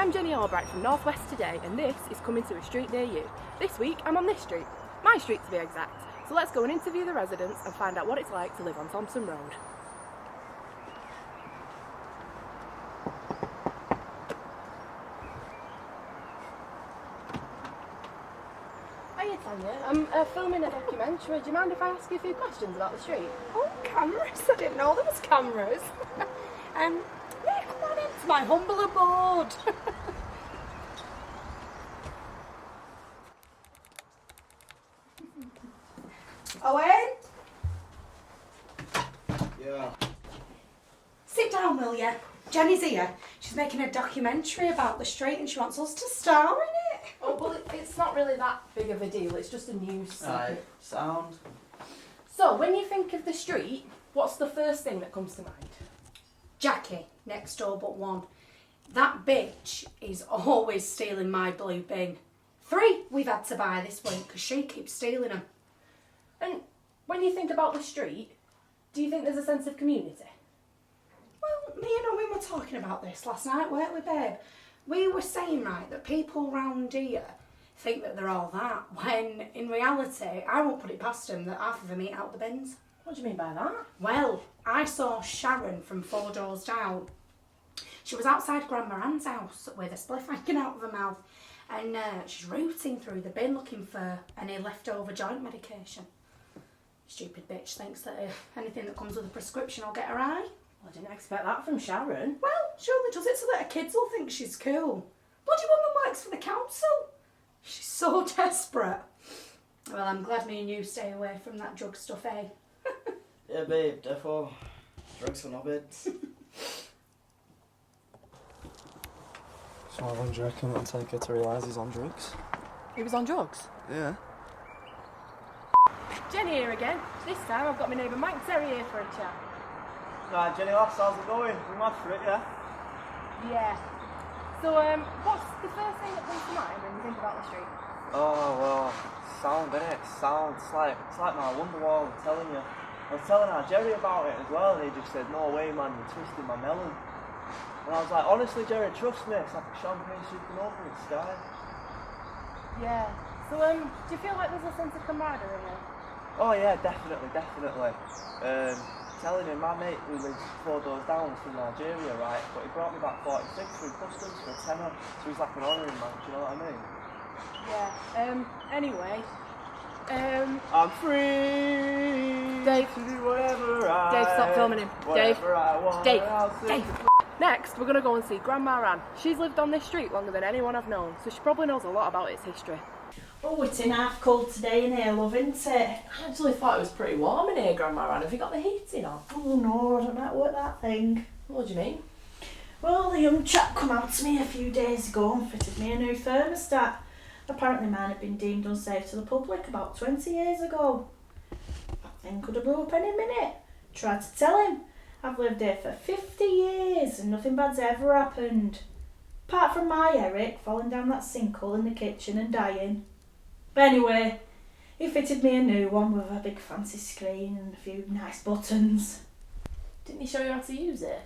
I'm Jenny Albright from North West Today, and this is Coming to a Street Near You. This week I'm on this street, my street to be exact. So let's go and interview the residents and find out what it's like to live on Thompson Road. Hiya Tanya, I'm filming a documentary. Do you mind if I ask you a few questions about the street? Oh, cameras? I didn't know there was cameras. Yeah, come on into my humble abode. Owen? Yeah. Sit down, will you? Jenny's here. She's making a documentary about the street and she wants us to star in it. Oh, well, it's not really that big of a deal. It's just a news Right, sound. So, when you think of the street, what's the first thing that comes to mind? Jackie, next door but one. That bitch is always stealing my blue bin. 3 we've had to buy this week because she keeps stealing them. And when you think about the street, do you think there's a sense of community? Well, me and Owen were talking about this last night, weren't we, babe? We were saying, right, that people round here think that they're all that, when in reality, I won't put it past them that half of them eat out the bins. What do you mean by that? Well, I saw Sharon from 4 doors down. She was outside Grandma Ann's house with a spliff hanging out of her mouth, and she's rooting through the bin looking for any leftover joint medication. Stupid bitch thinks that anything that comes with a prescription will get her high. Well, I didn't expect that from Sharon. Well, she only does it so that her kids will think she's cool. Bloody woman works for the council. She's so desperate. Well, I'm glad me and you stay away from that drug stuff, eh? Yeah, babe, therefore, drugs for no bits. So how long do you reckon it'll take her to realise he's on drugs? He was on drugs? Yeah. Jenny here again. This time I've got my neighbour Mike Terry here for a chat. Right, Jenny lass, how's it going? We mad for it, yeah? Yeah. So, what's the first thing that comes to mind when you think about the street? Oh, well, sound, innit? Sound. It's like my Wonderwall, I'm telling you. I was telling our Jerry about it as well, and he just said, no way, man, you're twisting my melon. And I was like, honestly, Jerry, trust me, it's like a champagne supernova in the sky. Yeah. So, do you feel like there's a sense of camaraderie here? Oh yeah, definitely. Telling you, my mate who lives 4 doors down was from Nigeria, right? But he brought me back 46 through customs for a tenner, so he's like an honouring man, do you know what I mean? Yeah. Anyway. I'm free Dave. to do whatever I Dave, stop filming him. Dave. whatever I want, Dave. I'll sing. Dave. Next, we're going to go and see Grandma Ann. She's lived on this street longer than anyone I've known, so she probably knows a lot about its history. Oh, it's in half cold today in here, love, isn't it? I actually thought it was pretty warm in here, Grandma Ann. Have you got the heating on? Oh no, I don't know how to work that thing. What do you mean? Well, the young chap come out to me a few days ago and fitted me a new thermostat. Apparently mine had been deemed unsafe to the public about 20 years ago. That thing could have blew up any minute. Tried to tell him. I've lived here for 50 years and nothing bad's ever happened. Apart from my Eric falling down that sinkhole in the kitchen and dying. But anyway, he fitted me a new one with a big fancy screen and a few nice buttons. Didn't he show you how to use it?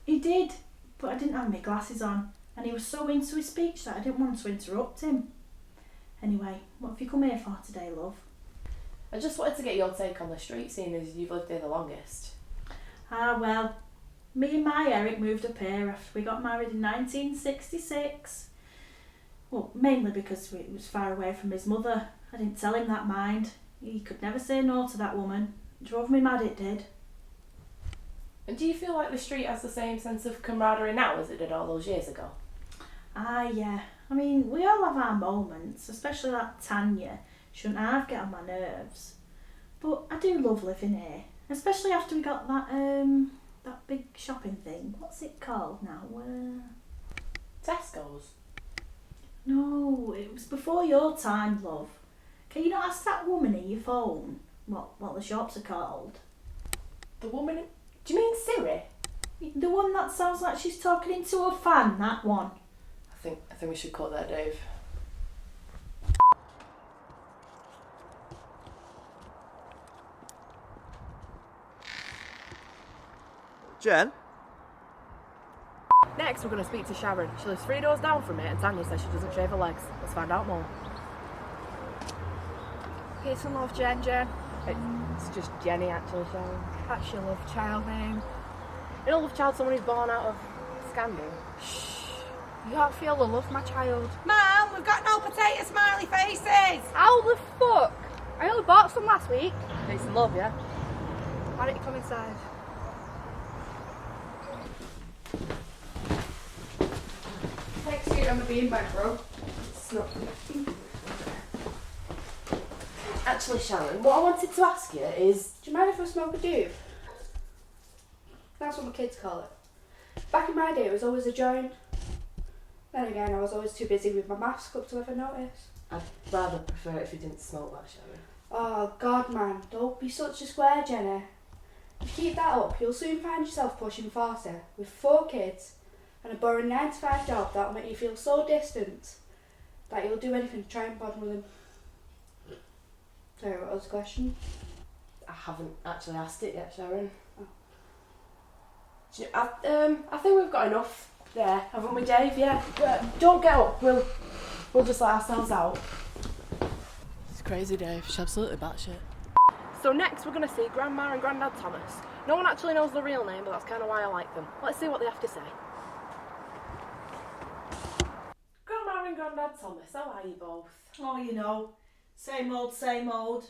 He did, but I didn't have my glasses on and he was so into his speech that I didn't want to interrupt him. Anyway, what have you come here for today, love? I just wanted to get your take on the street, seeing as you've lived here the longest. Ah well, me and my Eric moved up here after we got married in 1966. Well, mainly because it was far away from his mother. I didn't tell him that, mind. He could never say no to that woman. It drove me mad, it did. And do you feel like the street has the same sense of camaraderie now as it did all those years ago? Ah yeah, I mean, we all have our moments, especially that Tanya. Shouldn't have get on my nerves. But I do love living here, especially after we got that big shopping thing. What's it called now? Tesco's? No, it was before your time, love. Can you not ask that woman in your phone what the shops are called? The woman... Do you mean Siri? The one that sounds like she's talking into a fan, that one. I think we should cut that, Dave. Jen? Next, we're going to speak to Sharon. She lives 3 doors down from me and Tanya says she doesn't shave her legs. Let's find out more. Peace and love, Jen. It's just Jenny actually, Sharon. That's your love child name. You know, love child, someone who's born out of scandal. Shh. You don't feel the love, my child. Mum, we've got no potato smiley faces. How the fuck? I only bought some last week. It's love, yeah? Why don't you come inside? Thanks for your beanbag, bro. It's not. Actually, Sharon, what I wanted to ask you is, do you mind if I smoke a doob? That's what my kids call it. Back in my day, it was always a joint. Then again, I was always too busy with my mask up to ever notice. I'd rather prefer it if you didn't smoke that, Sharon. Oh, God, man, don't be such a square, Jenny. If you keep that up, you'll soon find yourself pushing 40 with 4 kids and a boring 9-to-5 job that'll make you feel so distant that you'll do anything to try and bond with them. Sorry, what was the question? I haven't actually asked it yet, Sharon. Oh. Do you know, I think we've got enough there, haven't we, Dave? Yeah. Don't get up. We'll just let ourselves out. It's crazy, Dave. She's absolutely batshit. So next we're going to see Grandma and Grandad Thomas. No one actually knows the real name, but that's kind of why I like them. Let's see what they have to say. Grandma and Grandad Thomas, how are you both? Oh, you know, same old, same old.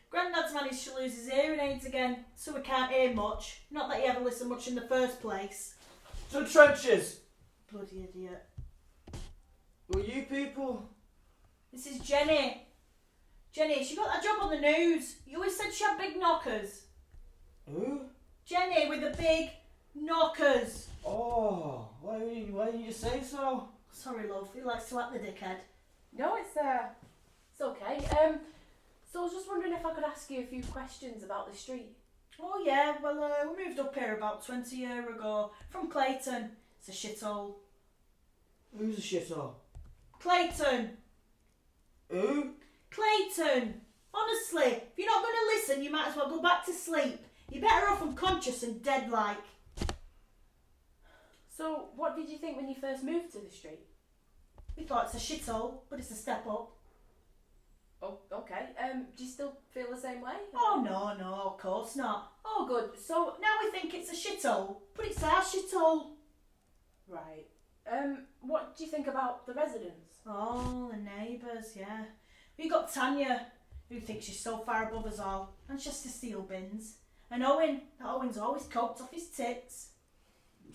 Grandad's managed to lose his hearing aids again, so we can't hear much. Not that he ever listened much in the first place. To the trenches! Bloody idiot. Who are you people? This is Jenny. Jenny, she got that job on the news. You always said she had big knockers. Who? Jenny with the big knockers. Oh, why didn't you say so? Sorry, love, he likes to act the dickhead. No, it's okay. So I was just wondering if I could ask you a few questions about the street. Oh yeah, well we moved up here about 20 years ago from Clayton. It's a shithole. Who's a shithole? Clayton! Who? Clayton! Honestly, if you're not going to listen, you might as well go back to sleep. You're better off unconscious and dead like. So what did you think when you first moved to the street? We thought it's a shithole, but it's a step up. Oh, okay. Do you still feel the same way? Oh no, of course not. Oh, good. So Now we think it's a shithole, but it's our shithole. right. What do you think about the residents? Oh, the neighbours, yeah. We got Tanya, who thinks she's so far above us all, and she has to steal bins. And Owen's always coked off his tits.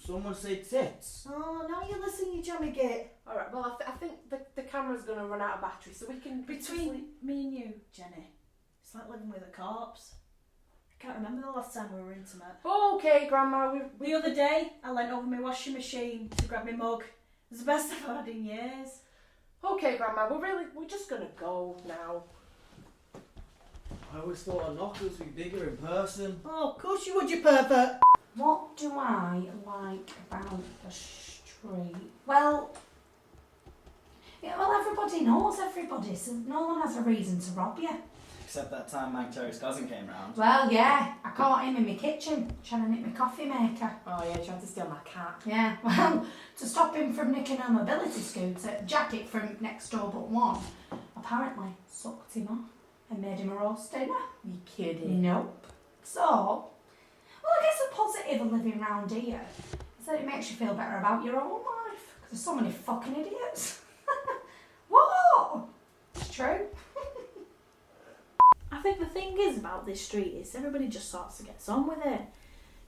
Someone say tits. Oh, now you listen, you jammy git. All right. Well, I think the camera's going to run out of battery, so we can Between me and you, Jenny, it's like living with a corpse. I can't remember the last time we were intimate. Okay, Grandma. The other day, I leant over my washing machine to grab my mug. It was the best I've had in years. Okay, Grandma. We're just going to go now. I always thought a knocker would be bigger in person. Oh, of course you would, you pervert. What do I like about the street? Well, everybody knows everybody, so no one has a reason to rob you. Except that time Mike Terry's cousin came round. Well, yeah, I caught him in my kitchen trying to nick my coffee maker. Oh yeah, trying to steal my cat. Yeah, well, to stop him from nicking a mobility scooter jacket from next door but one, apparently sucked him off and made him a roast dinner. You kidding? Nope. So, well, I guess a positive of living round here is that it makes you feel better about your own life. Because there's so many fucking idiots. What? It's true. I think the thing is about this street is everybody just sort of gets on with it.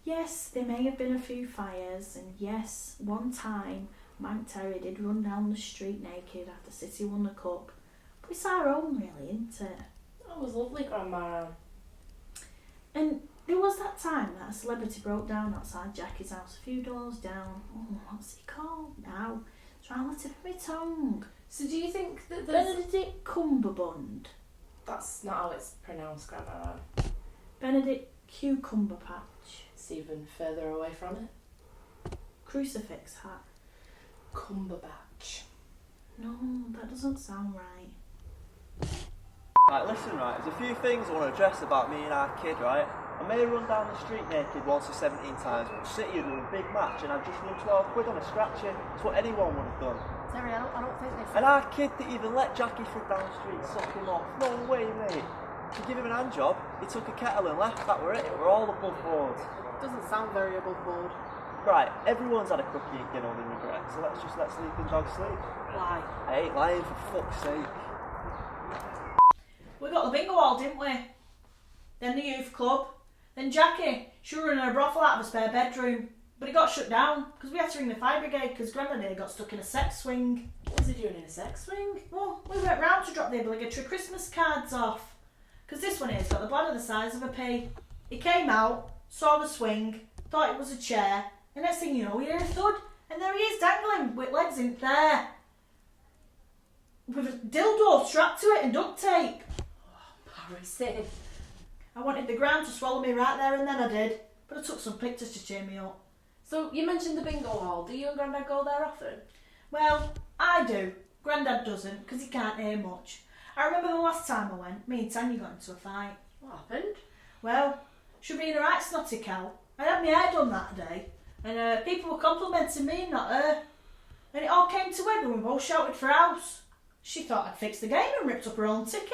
Yes, there may have been a few fires, and yes, one time Mike Terry did run down the street naked after City won the cup. But it's our own, really, isn't it? That was lovely, Grandma. And there was that time that a celebrity broke down outside Jackie's house a few doors down. Oh, what's he called now? It's round the tip of my tongue. So do you think that there's... Benedict Cumberbund. That's not how it's pronounced, Grandma. Benedict Cucumber Patch. It's even further away from it. Crucifix hat. Cumberbatch. No, that doesn't sound right. Right, listen, right, there's a few things I want to address about me and our kid, right? I may run down the street naked once or 17 times, but sit here doing a big match and I've just won 12 quid on a scratcher. It's what anyone would have done. Terry, I don't think this. And our kid that even let Jackie from down the street suck him off. No way, mate. To give him an hand job, he took a kettle and left. That were it. We're all above board. Doesn't sound very above board. Right, everyone's had a cookie and ginned and regret, so let's just let sleeping dogs sleep. Why? I ain't lying, for fuck's sake. We got the bingo hall, didn't we? Then the youth club. Then Jackie, she was running her brothel out of a spare bedroom. But it got shut down because we had to ring the fire brigade because Grandad nearly got stuck in a sex swing. What was he doing in a sex swing? Well, we went round to drop the obligatory Christmas cards off. Because this one here's got the bladder the size of a pea. He came out, saw the swing, thought it was a chair, and next thing you know, we hear a thud, and there he is dangling with legs in there. With a dildo strapped to it and duct tape. Embarrassing. I wanted the ground to swallow me right there and then I did. But I took some pictures to cheer me up. So, you mentioned the bingo hall. Do you and Grandad go there often? Well, I do. Grandad doesn't, because he can't hear much. I remember the last time I went, me and Tanya got into a fight. What happened? Well, she being a right snotty cow. I had my hair done that day, and people were complimenting me and not her. And it all came to a head when we both shouted for house. She thought I'd fixed the game and ripped up her own ticket.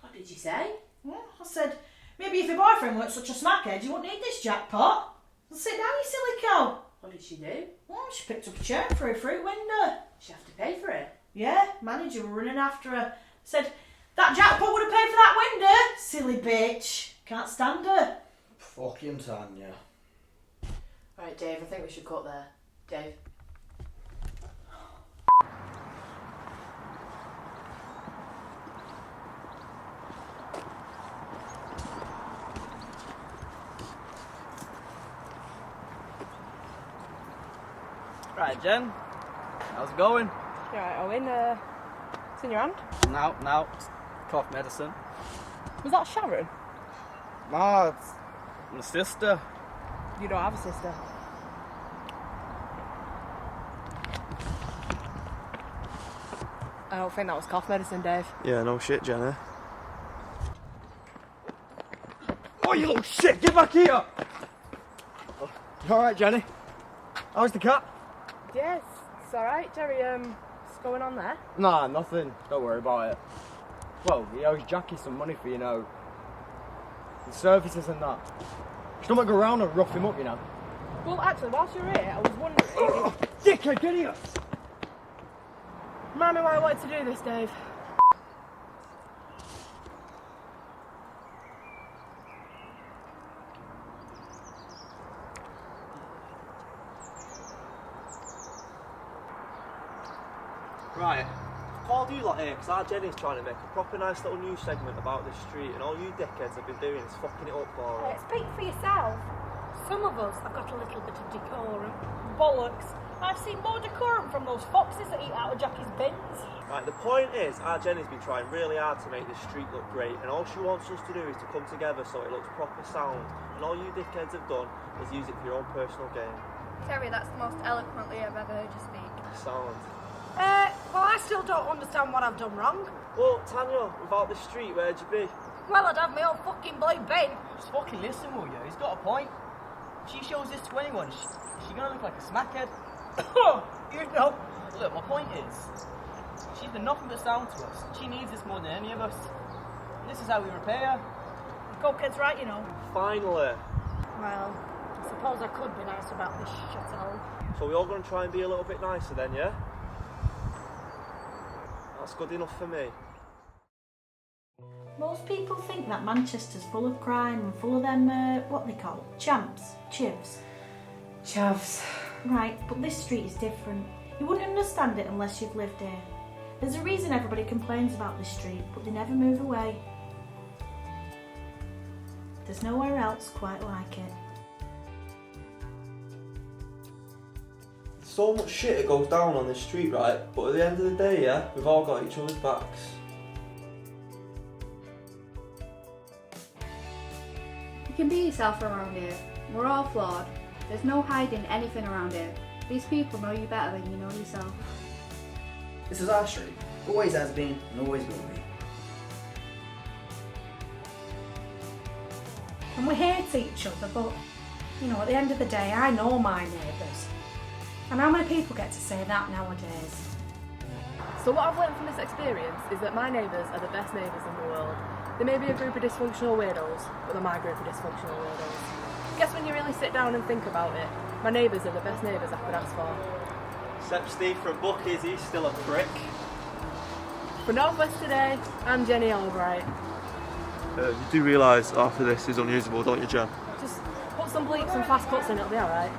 What did you say? Well, I said, maybe if your boyfriend weren't such a smackhead, you wouldn't need this jackpot. Well, sit down, you silly cow. What did she do? Well, she picked up a chair and threw it through a window. She have to pay for it. Yeah, manager were running after her. Said, that jackpot would have paid for that window. Silly bitch. Can't stand her. Fucking Tanya. Right, Dave, I think we should cut there. Dave. Right, Jen. How's it going? You alright, Owen? It's in your hand. Now, cough medicine. Was that Sharon? Nah, it's my sister. You don't have a sister. I don't think that was cough medicine, Dave. Yeah, no shit, Jenny. Oh, you shit! Get back here! Alright, Jenny. How's the cat? Yes, it's alright, Jerry. What's going on there? Nah, nothing. Don't worry about it. Well, he owes Jackie some money for, the services and that. She don't want to go around and rough him up, Well, actually, whilst you're here, I was wondering. Dickhead, get here! Remind me why I wanted to do this, Dave. Right, I've called you lot here because our Jenny's trying to make a proper nice little news segment about this street and all you dickheads have been doing is fucking it up for her. Speak for yourself. Some of us have got a little bit of decorum. Bollocks. I've seen more decorum from those foxes that eat out of Jackie's bins. Right, the point is, our Jenny's been trying really hard to make this street look great and all she wants us to do is to come together so it looks proper sound and all you dickheads have done is use it for your own personal gain. Terry, that's the most eloquently I've ever heard you speak. Sound. Well, I still don't understand what I've done wrong. Well, Tanya, without this street, where'd you be? Well, I'd have my own fucking blue bin. Just fucking listen, will you? He's got a point. If she shows this to anyone, she's gonna look like a smackhead. You know. Look, my point is, she's been nothing but sound to us. She needs this more than any of us. And this is how we repay her. Go kids right, Finally. Well, I suppose I could be nice about this shithole. So we're all going to try and be a little bit nicer then, yeah? That's good enough for me. Most people think that Manchester's full of crime and full of them, what they call, champs, chivs. Chavs. Right, but this street is different. You wouldn't understand it unless you've lived here. There's a reason everybody complains about this street, but they never move away. There's nowhere else quite like it. So much shit that goes down on this street, right? But at the end of the day, yeah, we've all got each other's backs. You can be yourself around here. We're all flawed. There's no hiding anything around here. These people know you better than you know yourself. This is our street. Always has been and always will be. and we hate each other, but, you know, at the end of the day, I know my neighbours. And how many people get to say that nowadays? So what I've learned from this experience is that my neighbours are the best neighbours in the world. They may be a group of dysfunctional weirdos, but they're my group of dysfunctional weirdos. I guess when you really sit down and think about it, my neighbours are the best neighbours I could ask for. Except Steve from Bucky's, he's still a prick. For Northwest Today, I'm Jenny Albright. You do realise after this is unusable, don't you, Jen? Just put some bleeps and fast cuts in, it'll be alright.